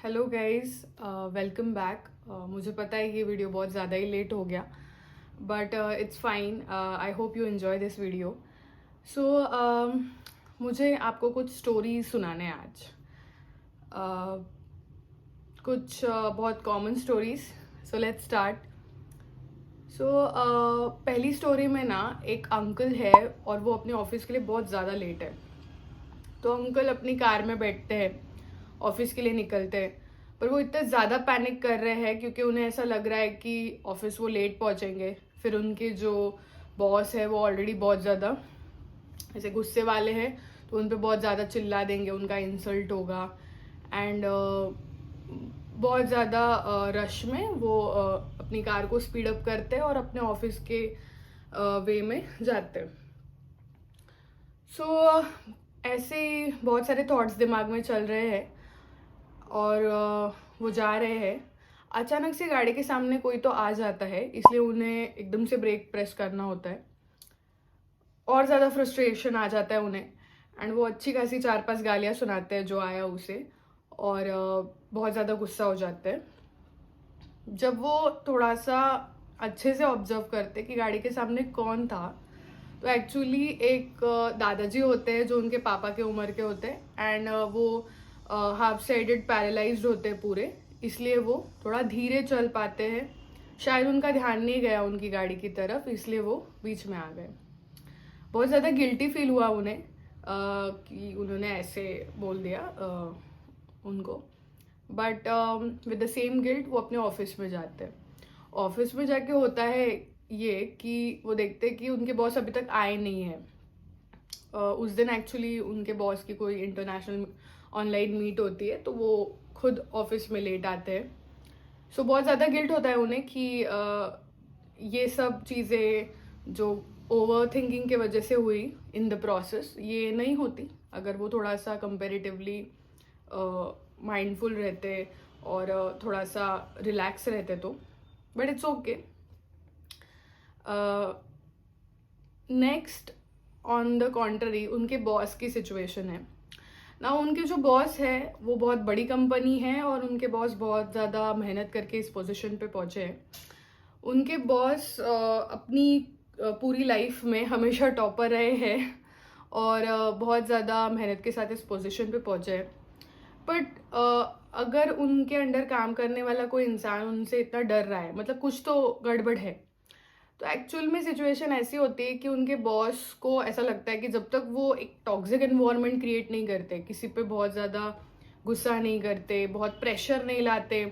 Hello guys, welcome back. मुझे पता है ये वीडियो बहुत ज़्यादा ही लेट हो गया, but it's fine. I hope you enjoy this video. So मुझे आपको कुछ स्टोरीज सुनाने हैं आज। कुछ बहुत common stories. So let's start. So पहली स्टोरी में ना एक अंकल है और वो अपने ऑफिस के लिए बहुत ज़्यादा लेट है। तो अंकल अपनी कार में बैठते हैं, ऑफिस के लिए निकलते हैं, पर वो इतना ज़्यादा पैनिक कर रहे हैं क्योंकि उन्हें ऐसा लग रहा है कि ऑफिस वो लेट पहुंचेंगे। फिर उनके जो बॉस है वो ऑलरेडी बहुत ज़्यादा ऐसे गुस्से वाले हैं, तो उन पर बहुत ज़्यादा चिल्ला देंगे, उनका इंसल्ट होगा। एंड बहुत ज़्यादा रश में वो अपनी कार को स्पीड अप करते हैं और अपने ऑफिस के वे में जाते हैं। सो ऐसे ही बहुत सारे थॉट्स दिमाग में चल रहे हैं और वो जा रहे हैं। अचानक से गाड़ी के सामने कोई तो आ जाता है, इसलिए उन्हें एकदम से ब्रेक प्रेस करना होता है। और ज़्यादा फ्रस्ट्रेशन आ जाता है उन्हें, एंड वो अच्छी खासी 4-5 गालियाँ सुनाते हैं जो आया उसे, और बहुत ज़्यादा गुस्सा हो जाते हैं। जब वो थोड़ा सा अच्छे से ऑब्जर्व करते कि गाड़ी के सामने कौन था, तो एक्चुअली एक दादाजी होते हैं जो उनके पापा के उम्र के होते हैं, एंड वो हाफ साइडेड पैरालाइज्ड होते हैं पूरे, इसलिए वो थोड़ा धीरे चल पाते हैं। शायद उनका ध्यान नहीं गया उनकी गाड़ी की तरफ, इसलिए वो बीच में आ गए। बहुत ज़्यादा गिल्टी फील हुआ उन्हें कि उन्होंने ऐसे बोल दिया उनको, but with the same guilt वो अपने ऑफिस में जाते हैं। ऑफिस में जाके होता है ये कि वो देखते हैं कि उनके बॉस अभी तक आए नहीं है। उस दिन एक्चुअली उनके बॉस की कोई इंटरनेशनल ऑनलाइन मीट होती है, तो वो खुद ऑफिस में लेट आते हैं। सो बहुत ज़्यादा गिल्ट होता है उन्हें कि ये सब चीज़ें जो ओवर थिंकिंग के वजह से हुई इन द प्रोसेस, ये नहीं होती अगर वो थोड़ा सा कंपेरेटिवली माइंडफुल रहते और थोड़ा सा रिलैक्स रहते तो। But it's okay. Next, on the contrary, उनके बॉस की सिचुएशन है ना। उनके जो बॉस है वो बहुत बड़ी कंपनी है और उनके बॉस बहुत ज़्यादा मेहनत करके इस पोजीशन पे पहुँचे हैं। उनके बॉस अपनी पूरी लाइफ में हमेशा टॉपर रहे हैं और बहुत ज़्यादा मेहनत के साथ इस पोजीशन पे पहुँचे हैं। बट अगर उनके अंडर काम करने वाला कोई इंसान उनसे इतना डर रहा है, मतलब कुछ तो गड़बड़ है। तो एक्चुअल में सिचुएशन ऐसी होती है कि उनके बॉस को ऐसा लगता है कि जब तक वो एक टॉक्सिक एनवायरनमेंट क्रिएट नहीं करते, किसी पे बहुत ज़्यादा गुस्सा नहीं करते, बहुत प्रेशर नहीं लाते,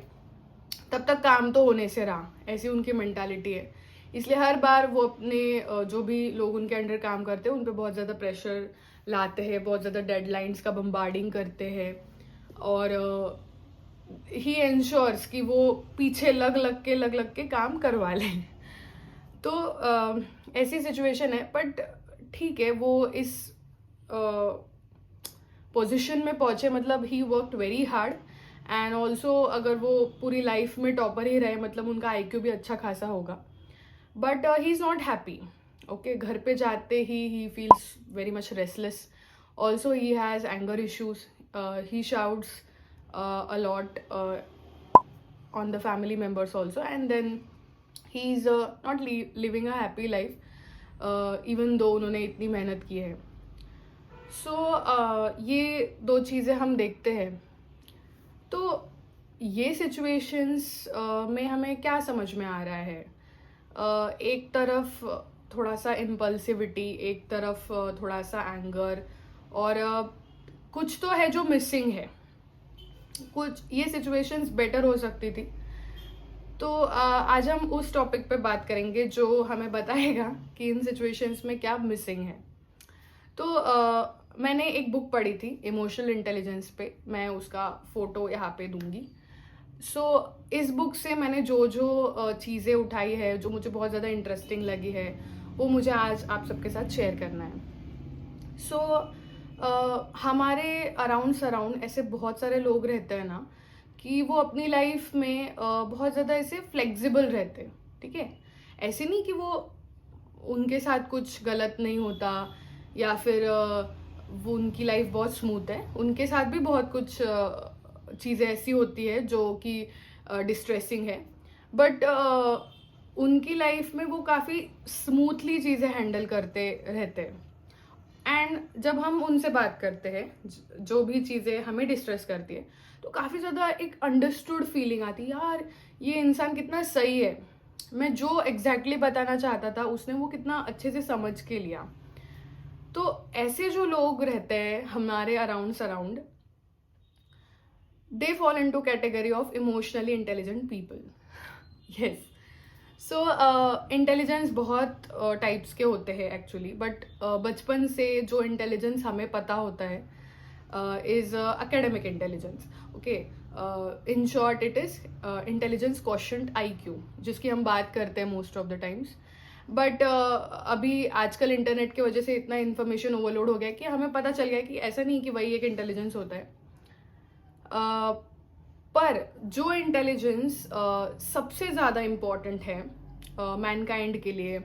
तब तक काम तो होने से रहा। ऐसी उनकी मेंटालिटी है। इसलिए हर बार वो अपने जो भी लोग उनके अंडर काम करते हैं उन पर बहुत ज़्यादा प्रेशर लाते हैं, बहुत ज़्यादा डेडलाइंस का बम्बार्डिंग करते हैं, और ही एंश्योर्स कि वो पीछे लग लग के काम करवा लें। तो ऐसी सिचुएशन है, बट ठीक है, वो इस पोजीशन में पहुंचे, मतलब he worked very hard. And also अगर वो पूरी लाइफ में टॉपर ही रहे, मतलब उनका आईक्यू भी अच्छा खासा होगा। But he is not happy. Okay, घर पे जाते he feels very much restless. Also he has anger issues, he shouts a lot on the family members also, and then he's not living a happy life even though उन्होंने इतनी मेहनत की है। सो ये दो चीज़ें हम देखते हैं। तो ये सिचुएशंस में हमें क्या समझ में आ रहा है? एक तरफ थोड़ा सा इम्पल्सिविटी, एक तरफ थोड़ा सा एंगर, और कुछ तो है जो मिसिंग है। कुछ ये सिचुएशंस बेटर हो सकती थी। तो आज हम उस टॉपिक पे बात करेंगे जो हमें बताएगा कि इन सिचुएशंस में क्या मिसिंग है। तो मैंने एक बुक पढ़ी थी इमोशनल इंटेलिजेंस पे, मैं उसका फोटो यहाँ पे दूंगी। सो इस बुक से मैंने जो चीज़ें उठाई है, जो मुझे बहुत ज़्यादा इंटरेस्टिंग लगी है, वो मुझे आज आप सबके साथ शेयर करना है। सो हमारे अराउंड सराउंड ऐसे बहुत सारे लोग रहते हैं ना कि वो अपनी लाइफ में बहुत ज़्यादा ऐसे फ्लेक्सिबल रहते हैं। ठीक है, ऐसे नहीं कि वो उनके साथ कुछ गलत नहीं होता या फिर वो उनकी लाइफ बहुत स्मूथ है, उनके साथ भी बहुत कुछ चीज़ें ऐसी होती है जो कि डिस्ट्रेसिंग है, बट उनकी लाइफ में वो काफ़ी स्मूथली चीज़ें हैंडल करते रहते हैं। एंड जब हम उनसे बात करते हैं जो भी चीज़ें हमें डिस्ट्रेस करती है, तो काफ़ी ज़्यादा एक अंडरस्टूड फीलिंग आती है, यार ये इंसान कितना सही है, मैं जो एग्जैक्टली बताना चाहता था उसने वो कितना अच्छे से समझ के लिया। तो ऐसे जो लोग रहते हैं हमारे around surround, they fall into category of emotionally intelligent people. Yes, so intelligence बहुत टाइप्स के होते हैं एक्चुअली, बट बचपन से जो इंटेलिजेंस हमें पता होता है is academic intelligence. Okay, in short it is intelligence quotient IQ, जिसकी हम बात करते हैं most of the times. But अभी आजकल इंटरनेट की वजह से इतना इन्फॉर्मेशन ओवरलोड हो गया कि हमें पता चल गया कि ऐसा नहीं कि वही एक इंटेलिजेंस होता है। पर जो इंटेलिजेंस सबसे ज़्यादा इम्पॉर्टेंट है मैनकाइंड के लिए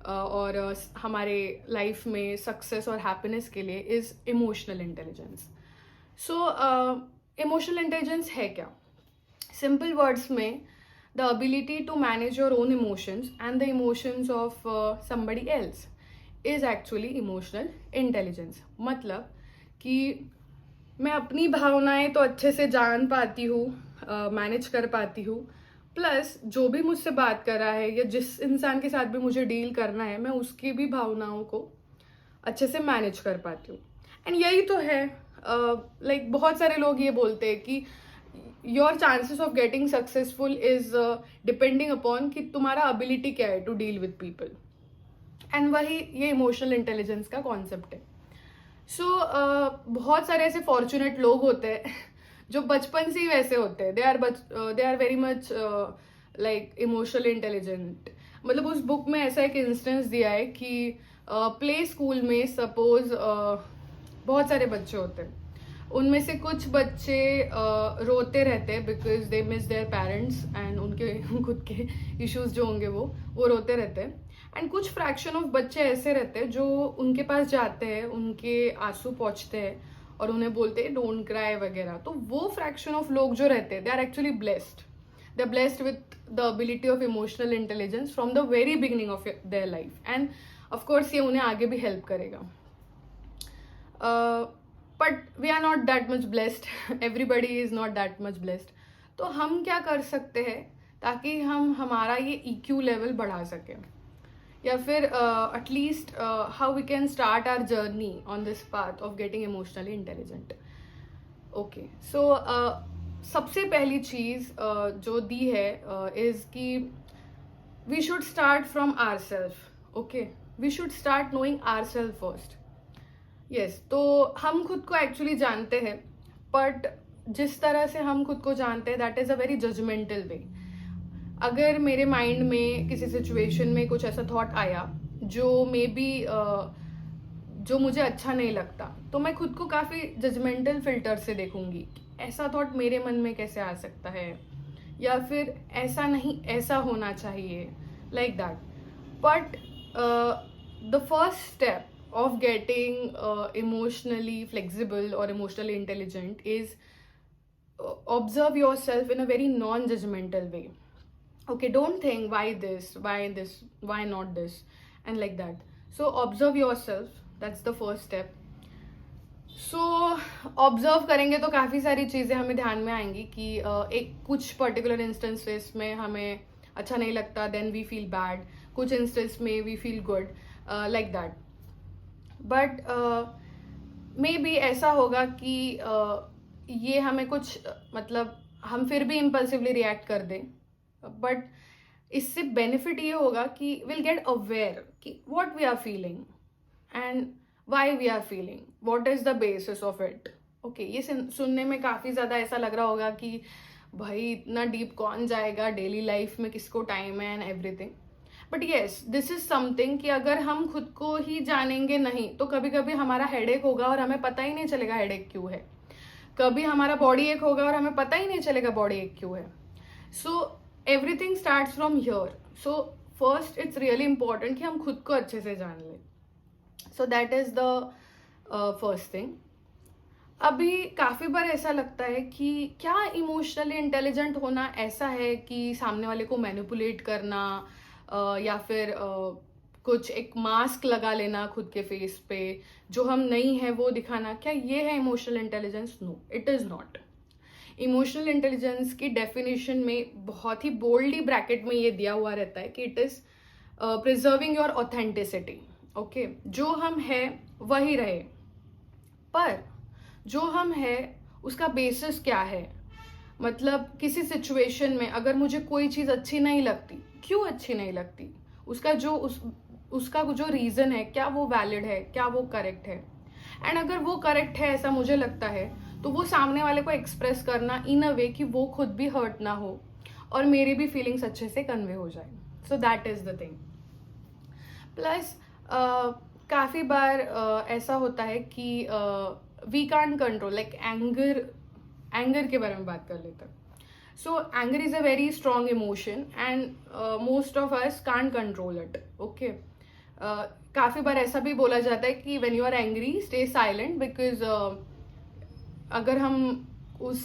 और हमारे लाइफ में सक्सेस और हैप्पीनेस के लिए, is emotional intelligence. So emotional intelligence है क्या? सिंपल वर्ड्स में, the ability to manage your own emotions and the emotions of somebody else is actually emotional intelligence. मतलब कि मैं अपनी भावनाएं तो अच्छे से जान पाती हूँ, मैनेज कर पाती हूँ, प्लस जो भी मुझसे बात कर रहा है या जिस इंसान के साथ भी मुझे डील करना है, मैं उसकी भी भावनाओं को अच्छे से मैनेज कर पाती हूँ। एंड यही तो है, लाइक बहुत सारे लोग ये बोलते हैं कि your chances of getting successful is depending upon कि तुम्हारा अबिलिटी क्या है to deal with people. And वही ये इमोशनल इंटेलिजेंस का कॉन्सेप्ट है। सो बहुत सारे ऐसे फॉर्चुनेट लोग होते हैं जो बचपन से ही वैसे होते हैं, they are very much like emotional intelligent. मतलब उस बुक में ऐसा एक इंस्टेंस दिया है कि प्ले स्कूल में सपोज बहुत सारे बच्चे होते हैं, उनमें से कुछ बच्चे रोते रहते हैं because they miss their parents and उनके खुद के इश्यूज जो होंगे वो रोते रहते हैं। एंड कुछ फ्रैक्शन ऑफ बच्चे ऐसे रहते हैं जो उनके पास जाते हैं, उनके आंसू पोंछते हैं और उन्हें बोलते हैं डोंट क्राई वगैरह। तो वो फ्रैक्शन ऑफ लोग जो रहते हैं, they are actually blessed, they are blessed with the ability of emotional intelligence from the very beginning of their life. And of course ये उन्हें आगे भी हेल्प करेगा। But we are not that much blessed, everybody is not that much blessed. तो हम क्या कर सकते हैं ताकि हम हमारा ये EQ लेवल बढ़ा सकें, या फिर at least how we can start our journey on this path of getting emotionally intelligent. Okay, so सबसे पहली चीज़ जो दी है इज़ कि we should start from our self. Okay, we should start knowing our self first. Yes, तो हम खुद को एक्चुअली जानते हैं, बट जिस तरह से हम खुद को जानते हैं that is a very judgemental way. अगर मेरे माइंड में किसी सिचुएशन में कुछ ऐसा थॉट आया जो मे बी जो मुझे अच्छा नहीं लगता, तो मैं खुद को काफ़ी जजमेंटल फिल्टर से देखूंगी, ऐसा थॉट मेरे मन में कैसे आ सकता है, या फिर ऐसा नहीं ऐसा होना चाहिए, like that. But the first step of getting emotionally flexible or emotionally intelligent is observe yourself in a very non-judgmental way. Okay, don't think why this, why not this, and like that. So observe yourself, that's the first step. So observe करेंगे तो काफ़ी सारी चीज़ें हमें ध्यान में आएंगी कि एक कुछ पर्टिकुलर इंस्टेंसेस में हमें अच्छा नहीं लगता, देन वी फील बैड, कुछ इंस्टेंस में we feel good, like that. But maybe ऐसा होगा कि ये हमें कुछ मतलब हम फिर भी इम्पल्सिवली रिएक्ट कर दें, बट इससे बेनिफिट ये होगा कि विल गेट अवेयर कि what we are feeling and why we are feeling, what is the basis of it. Okay, ये सुनने में काफ़ी ज़्यादा ऐसा लग रहा होगा कि भाई इतना डीप कौन जाएगा, डेली लाइफ में किसको टाइम है and everything. But yes, this is something कि अगर हम खुद को ही जानेंगे नहीं तो कभी कभी हमारा हेडेक होगा और हमें पता ही नहीं चलेगा हेडेक क्यों है, कभी हमारा बॉडी एक होगा और हमें पता ही नहीं चलेगा बॉडी एक क्यों है। So everything starts from here. So first it's really important कि हम खुद को अच्छे से जान लें। So that is the first thing. अभी काफ़ी बार ऐसा लगता है कि क्या इमोशनली इंटेलिजेंट होना ऐसा है कि सामने वाले को मैनिपुलेट करना, या फिर कुछ एक मास्क लगा लेना खुद के फेस पे, जो हम नहीं है वो दिखाना, क्या ये है emotional intelligence? No, it is not. Emotional intelligence की डेफिनेशन में बहुत ही बोल्डली ब्रैकेट में ये दिया हुआ रहता है कि it is preserving your authenticity. Okay, जो हम है वही रहे, पर जो हम है उसका बेसिस क्या है। मतलब किसी सिचुएशन में अगर मुझे कोई चीज़ अच्छी नहीं लगती, क्यों अच्छी नहीं लगती, उसका जो रीज़न है, क्या वो वैलिड है, क्या वो करेक्ट है। एंड अगर वो करेक्ट है ऐसा मुझे लगता है, तो वो सामने वाले को एक्सप्रेस करना इन अ वे कि वो खुद भी हर्ट ना हो और मेरी भी फीलिंग्स अच्छे से कन्वे हो जाए। So that is the thing. Plus काफ़ी बार ऐसा होता है कि we can't control, like anger के बारे में बात कर लेते हैं। So anger is a very strong emotion and most of us can't control it. Okay, काफ़ी बार ऐसा भी बोला जाता है कि when you are angry stay silent, because अगर हम उस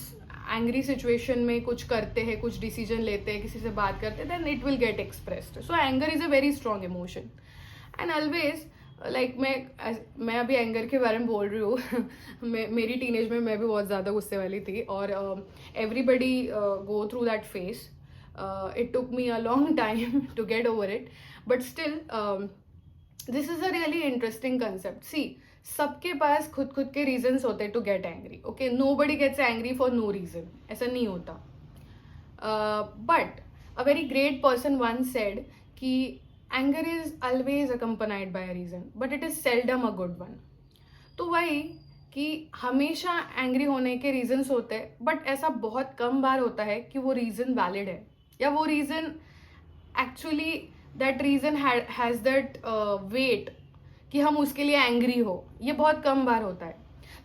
एंग्री सिचुएशन में कुछ करते हैं, कुछ डिसीजन लेते हैं, किसी से बात करते हैं, then it will get expressed. So anger is a very strong emotion and always, like मैं अभी एंगर के बारे में बोल रही हूँ मेरी टीनेज में मैं भी बहुत ज़्यादा गुस्से वाली थी, और everybody go through that phase. It took me a long time to get over it, but still this is a really interesting concept. See, सबके पास खुद खुद के रीजंस होते हैं to get angry. Okay, nobody gets angry for no reason, ऐसा नहीं होता। But a very great person once said कि anger is always accompanied by a reason, but it is seldom a good one. तो वही कि हमेशा angry होने के रीजंस होते हैं, बट ऐसा बहुत कम बार होता है कि वो रीजन वैलिड है, या वो reason actually that reason has that weight कि हम उसके लिए एंग्री हो। ये बहुत कम बार होता है।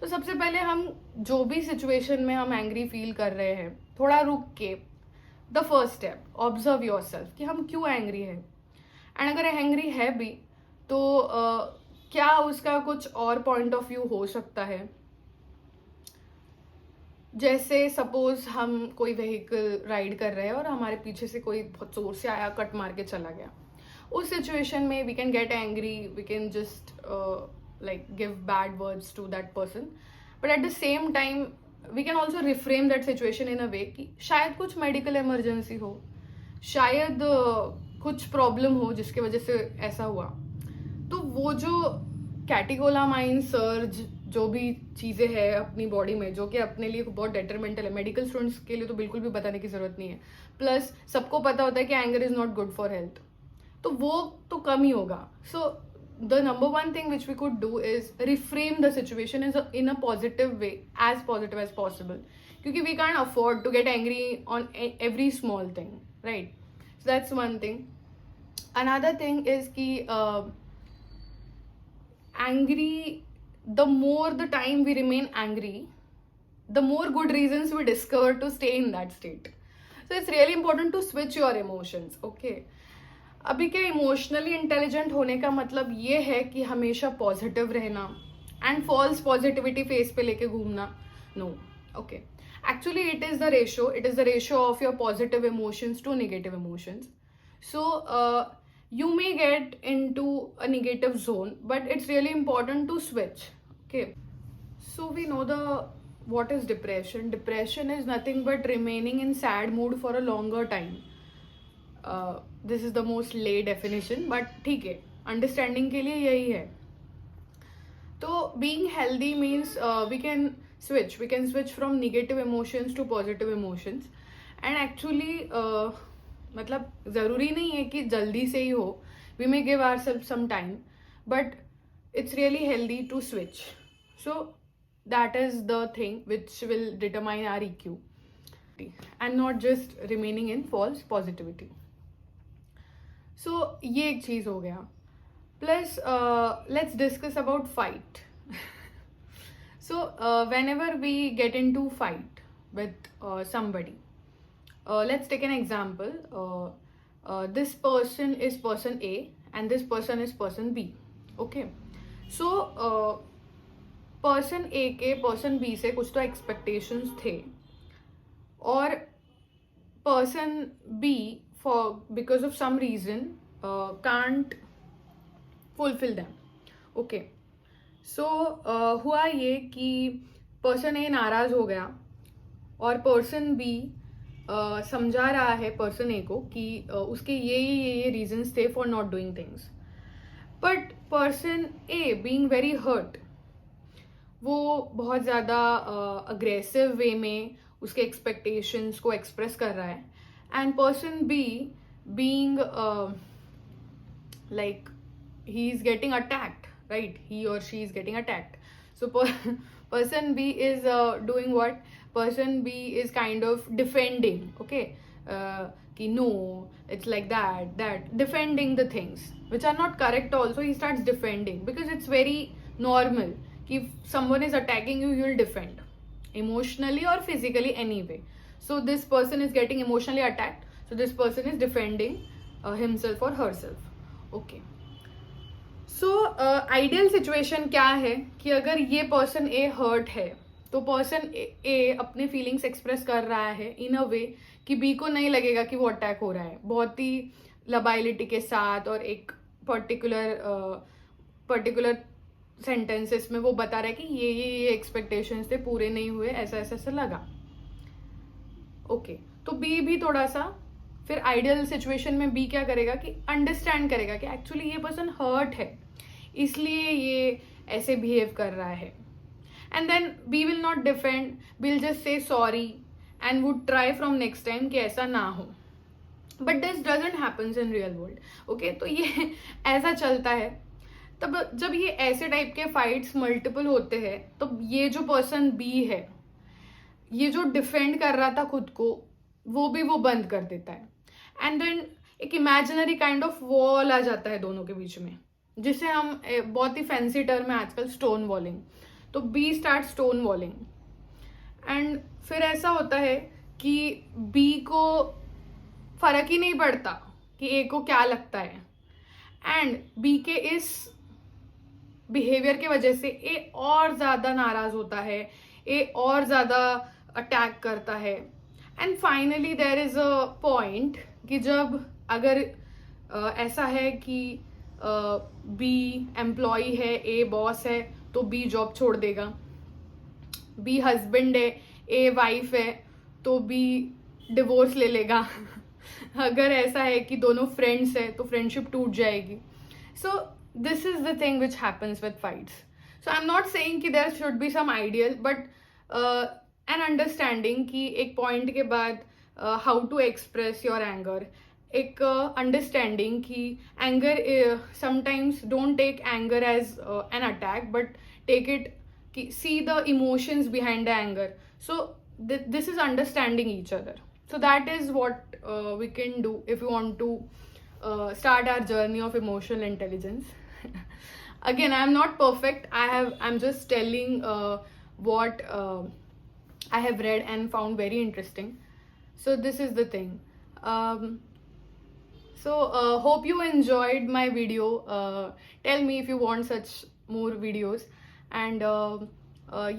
तो सबसे पहले हम जो भी सिचुएशन में हम एंग्री फील कर रहे हैं, थोड़ा रुक के the first step observe your self कि हम क्यों एंग्री है। एंड अगर एंग्री है भी तो क्या उसका कुछ और पॉइंट ऑफ व्यू हो सकता है। जैसे सपोज हम कोई व्हीकल राइड कर रहे हैं और हमारे पीछे से कोई बहुत जोर से आया, कट मार के चला गया। उस सिचुएशन में we can get angry, we can just like give bad words to that person, but at the same time we can also reframe that situation in a way कि शायद कुछ मेडिकल इमरजेंसी हो, शायद कुछ problem हो जिसकी वजह से ऐसा हुआ। तो वो जो कैटेकोलामाइन सर्ज, जो भी चीज़ें हैं अपनी बॉडी में जो कि अपने लिए बहुत डेट्रीमेंटल है, मेडिकल स्टूडेंट्स के लिए तो बिल्कुल भी बताने की ज़रूरत नहीं है। प्लस सबको पता होता है कि anger is not good for health, तो वो तो कम ही होगा। So the number one thing which we could do is reframe the situation in a positive way, as positive as possible, क्योंकि we can afford to get angry on every small thing, right? So that's one thing. Another thing is ki angry, the more the time we remain angry, the more good reasons we discover to stay in that state. So it's really important to switch your emotions. Okay, अभी क्या emotionally intelligent होने का मतलब ये है कि हमेशा positive रहना एंड फॉल्स पॉजिटिविटी फेस पे लेके घूमना? No. Okay, actually it is the ratio of your positive emotions to negative emotions. So you may get into a negative zone, but it's really important to switch. Okay, so we know what is depression. Depression is nothing but remaining in sad mood for a longer time. This is the most lay definition, but ठीक है, understanding के लिए यही है. तो being healthy means we can switch from negative emotions to positive emotions, and actually मतलब ज़रूरी नहीं है कि जल्दी से ही हो. We may give ourself some time, but it's really healthy to switch. So that is the thing which will determine our EQ and not just remaining in false positivity. So ये एक चीज़ हो गया. Plus let's discuss about fight. So whenever we get into fight with somebody, let's take an example. This person is person A and this person is person B. Okay, so person A के person B से कुछ तो expectations थे और person B for because of some reason can't fulfil them. Okay, so हुआ ये कि person ए नाराज हो गया और पर्सन बी समझा रहा है पर्सन ए को कि उसके ये रीजंस थे for not doing things. But person A being very hurt, वो बहुत ज़्यादा अग्रेसिव वे में उसके एक्सपेक्टेशंस को एक्सप्रेस कर रहा है. And person B being like he is getting attacked, right? He or she is getting attacked. So person B is doing what? Person B is kind of defending, okay? Ki no, it's like that defending the things which are not correct. Also he starts defending because it's very normal ki if someone is attacking you, you'll defend emotionally or physically anyway. So this person is getting emotionally attacked, so this person is defending himself or herself. Okay, so ideal situation क्या है कि अगर ये person ए hurt है तो person ए अपने feelings express कर रहा है इन अ वे कि बी को नहीं लगेगा कि वो अटैक हो रहा है, बहुत ही लबाइलिटी के साथ और एक पर्टिकुलर सेंटेंसेस में वो बता रहा है कि ये एक्सपेक्टेशंस थे, पूरे नहीं हुए, ऐसा ऐसा ऐसा लगा. ओके, तो बी भी थोड़ा सा फिर आइडियल सिचुएशन में बी क्या करेगा कि अंडरस्टैंड करेगा कि एक्चुअली ये पर्सन हर्ट है इसलिए ये ऐसे बिहेव कर रहा है. And then B will not defend, will just say sorry and would try from next time कि ऐसा ना हो. But this doesn't happens in real world. Okay, तो ये ऐसा चलता है. तब जब ये ऐसे टाइप के फाइट्स मल्टीपल होते हैं तो ये जो पर्सन बी है, ये जो डिफेंड कर रहा था खुद को, वो भी वो बंद कर देता है. एंड देन एक इमेजिनरी काइंड ऑफ वॉल आ जाता है दोनों के बीच में, जिसे हम बहुत ही फैंसी टर्म है आजकल स्टोन वॉलिंग. तो B start stonewalling and फिर ऐसा होता है कि बी को फर्क ही नहीं पड़ता कि ए को क्या लगता है. एंड बी के इस बिहेवियर के वजह से ए और ज़्यादा नाराज होता है, ए और ज़्यादा अटैक करता है. And finally there is a point कि जब अगर ऐसा है कि बी एम्प्लॉई है, ए बॉस है, तो बी जॉब छोड़ देगा. बी हस्बैंड है, ए वाइफ है, तो बी डिवोर्स ले लेगा. अगर ऐसा है कि दोनों फ्रेंड्स है तो फ्रेंडशिप टूट जाएगी. So this is the thing which happens with fights. So I am not saying कि there should be some ideal, but an understanding कि एक पॉइंट के बाद how to express your anger, एक अंडरस्टैंडिंग कि anger sometimes don't take anger as an attack but take it कि see the emotions behind the anger. So this is understanding each other. So that is what we can do if we want to start our journey of emotional intelligence. Again, I am not perfect. I'm just telling what I have read and found very interesting. So this is the thing. Hope you enjoyed my video. Tell me if you want such more videos. And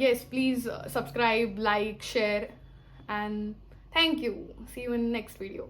yes, please subscribe, like, share, and thank you. See you in the next video.